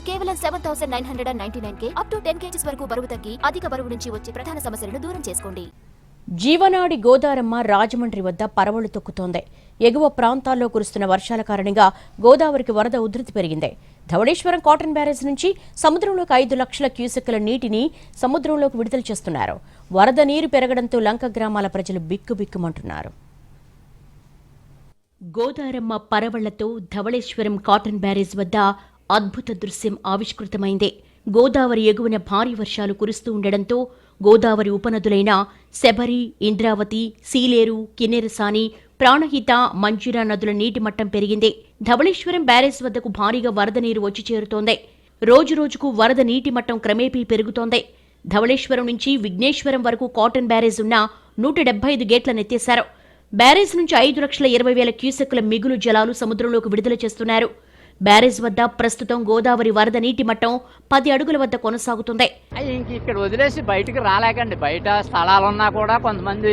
కేవలం 7,999 up to 10 kgs వరకు బరువు తగ్గి అధిక బరువు నుంచి వచ్చే ప్రధాన సమస్యలను దూరం చేసుకోండి. జీవనాడి గోదారమ్మ రాజమండ్రి వద్ద పరవళ్లు తొక్కుతోంది. ఎగువ ప్రాంతాల్లో కురుస్తున్న వర్షాల కారణంగా గోదావరికి వరద ఉధృతి పెరిగింది. ధవళేశ్వరం కాటన్ బ్యారేజ్ నుంచి సముద్రంలోకి 5 లక్షల క్యూసెక్కుల నీటిని సముద్రంలోకి విడుదల చేస్తున్నారు. వరద నీరు పెరగడంతో లంక గ్రామాల ప్రజలు బిక్కుబిక్కుమంటున్నారు. గోదారమ్మ పరవళ్లతో ధవళేశ్వరం కాటన్ బ్యారేజ్ వద్ద అద్భుత దృశ్యం ఆవిష్కృతమైంది. గోదావరి ఎగువన భారీ వర్షాలు కురుస్తూ ఉండడంతో గోదావరి ఉపనదులైన శబరి, ఇంద్రావతి, సీలేరు, కిన్నెరసాని, ప్రాణహిత, మంజీరా నదుల నీటి మట్టం పెరిగింది. ధవళేశ్వరం బ్యారేజ్ వద్దకు భారీగా వరద నీరు వచ్చి చేరుతోంది. రోజురోజుకు వరద నీటి మట్టం క్రమేపీ పెరుగుతోంది. ధవళేశ్వరం నుంచి విఘ్నేశ్వరం వరకు కాటన్ బ్యారేజ్ ఉన్న 175 గేట్లనెత్తేశారు. బ్యారేజ్ నుంచి 5,20,000 క్యూసెక్కుల మిగులు జలాలు సముద్రంలోకి విడుదల చేస్తున్నారు. బ్యారేజ్ వద్ద ప్రస్తుతం గోదావరి వరద నీటి మట్టం 10 అడుగుల వద్ద కొనసాగుతుంది. ఇక్కడ వదిలేసి బయటకు రాలేకండి. బయట స్థలాలున్నా కూడా కొంతమంది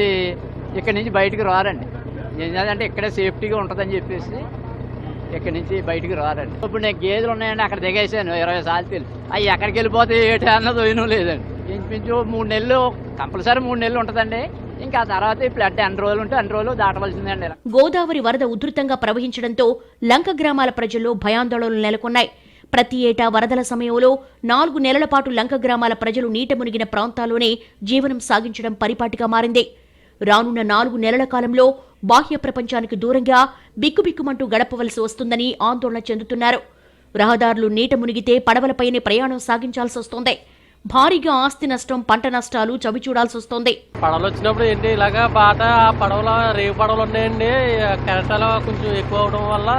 ఇక్కడ నుంచి బయటకు రారండి. ఏంటంటే ఇక్కడే సేఫ్టీగా ఉంటుందని చెప్పేసి ఇక్కడ నుంచి బయటకు రారండి. ఇప్పుడు నేను గేదెలు ఉన్నాయండి, అక్కడ దిగేసాను 20 సార్లు. అవి ఎక్కడికి వెళ్ళిపోతే ఏటి అన్నది పోయినో లేదండి. ఇంచుమించు 3 నెలలు కంపల్సరీ 3 నెలలు ఉంటుందండి. ఇంకా తర్వాత ఇప్పుడు 10 రోజులు ఉంటే 10 రోజులు దాటవలసిందండి. గోదావరి వరద ఉధృతంగా ప్రవహించడంతో లంక గ్రామాల ప్రజల్లో భయాందోళనలు నెలకొన్నాయి. ప్రతి ఏటా వరదల సమయంలో 4 నెలల పాటు లంక గ్రామాల ప్రజలు నీట మునిగిన ప్రాంతాల్లోనే జీవనం సాగించడం పరిపాటిగా మారింది. రానున్న 4 నెలల కాలంలో బాహ్య ప్రపంచానికి దూరంగా బిక్కుబిక్కుమంటూ గడపవలసి వస్తుందని ఆందోళన చెందుతున్నారు. రహదారులు నీట మునిగితే పడవలపైనే ప్రయాణం సాగించాల్సి వస్తోంది. భారీగా ఆస్తి నష్టం, పంట నష్టాలు చవిచూడాల్సి వస్తోంది. పడవలు వచ్చినప్పుడు ఏంటి ఇలాగా బాట పడవలు రేవు పడవలు ఉన్నాయండి. కెరటాలు కొంచెం ఎక్కువ అవడం వల్ల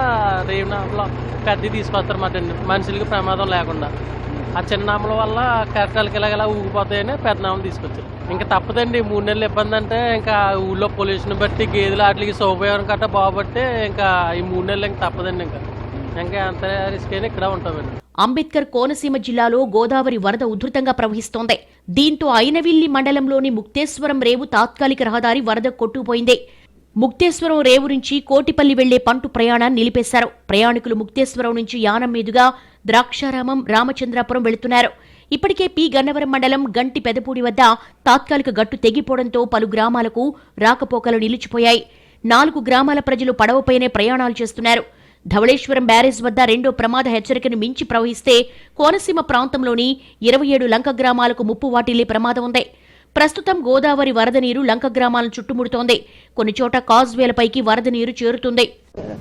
రేవు పెద్ద తీసుకొస్తారు మాట మనుషులకి ప్రమాదం లేకుండా. ఆ చిన్నాముల వల్ల కెరటాలకి ఇలాగ ఊగిపోతాయని పెద్ద నామలు తీసుకొచ్చారు. ఇంకా తప్పదండి. 3 నెలలు ఇబ్బంది అంటే ఇంకా ఊళ్ళో పొల్యూషన్ బట్టి గేదెలు వాటికి సౌకర్యం కట్ట బాగుపడితే ఇంకా ఈ 3 నెలలు ఇంకా తప్పదండి. ఇంకా అంత రిస్క్ అయినా ఇక్కడ ఉంటామండి. అంబేద్కర్ కోనసీమ జిల్లాలో గోదావరి వరద ఉధృతంగా ప్రవహిస్తోంది. దీంతో అయినవిల్లి మండలంలోని ముక్తేశ్వరం రేవు తాత్కాలిక రహదారి వరద కొట్టుకుపోయింది. ముక్తేశ్వరం రేవు నుంచి కోటిపల్లి వెళ్లే పంటు ప్రయాణాన్ని నిలిపేశారు. ప్రయాణికులు ముక్తేశ్వరం నుంచి యానం మీదుగా ద్రాక్షారామం, రామచంద్రాపురం వెళుతున్నారు. ఇప్పటికే పి గన్నవరం మండలం గంటి పెదపూడి వద్ద తాత్కాలిక గట్టు తెగిపోవడంతో పలు గ్రామాలకు రాకపోకలు నిలిచిపోయాయి. 4 గ్రామాల ప్రజలు పడవపైనే ప్రయాణాలు చేస్తున్నారు. ధవళేశ్వరం బ్యారేజ్ వద్ద రెండో ప్రమాద హెచ్చరికను మించి ప్రవహిస్తే కోనసీమ ప్రాంతంలోని 27 లంక గ్రామాలకు ముప్పు వాటిల్లే ప్రమాదం ఉంది. ప్రస్తుతం గోదావరి వరద నీరు లంక గ్రామాలను చుట్టుముడుతోంది. కొన్ని చోట కాజ్వేలపైకి వరద నీరు చేరుతుంది.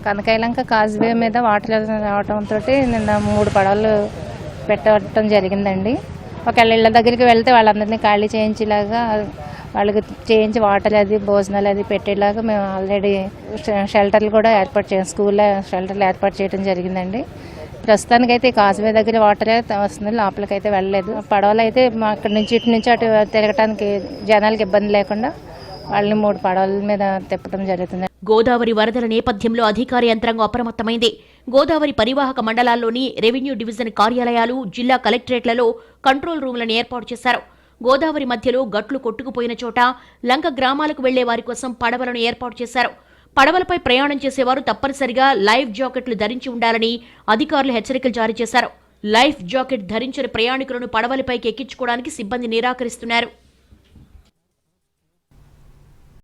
కనకాయలంక కాజ్వే మీద వాటర్ రావడంతో నిన్న 3 పడవలు పెట్టడం జరిగిందండి. ఒకవేళ ఇళ్ల దగ్గరికి వెళ్తే వాళ్ళందరినీ ఖాళీ చేయించేలాగా వాళ్ళకి చేయించి వాటర్ అది భోజనాలు అది పెట్టేలాగా మేము ఆల్రెడీ షెల్టర్లు కూడా ఏర్పాటు చేసాం. స్కూల్లో షెల్టర్లు ఏర్పాటు చేయడం జరిగిందండి. ప్రస్తుతానికైతే కాజ్వే దగ్గర వాటర్ వస్తుంది, లోపలికైతే వెళ్ళలేదు. పడవలు అయితే అక్కడి నుంచి ఇటు నుంచి అటు తిరగడానికి జనాలకు ఇబ్బంది లేకుండా వాళ్ళని 3 పడవల మీద తిప్పడం జరుగుతుంది. గోదావరి వరదల నేపథ్యంలో అధికార యంత్రాంగం అప్రమత్తమైంది. గోదావరి పరివాహక మండలాల్లోని రెవెన్యూ డివిజన్ కార్యాలయాలు, జిల్లా కలెక్టరేట్లలో కంట్రోల్ రూమ్లను ఏర్పాటు చేశారు. గోదావరి మధ్యలో గట్లు కొట్టుకుపోయిన చోట లంక గ్రామాలకు వెళ్లే వారి కోసం పడవలను ఏర్పాటు చేశారు. పడవలపై ప్రయాణం చేసేవారు తప్పనిసరిగా లైఫ్ జాకెట్లు ధరించి ఉండాలని అధికారులు హెచ్చరికలు జారీ చేశారు. లైఫ్ జాకెట్ ధరించిన ప్రయాణికులను పడవలపైకి ఎక్కించుకోవడానికి సిబ్బంది నిరాకరిస్తున్నారు.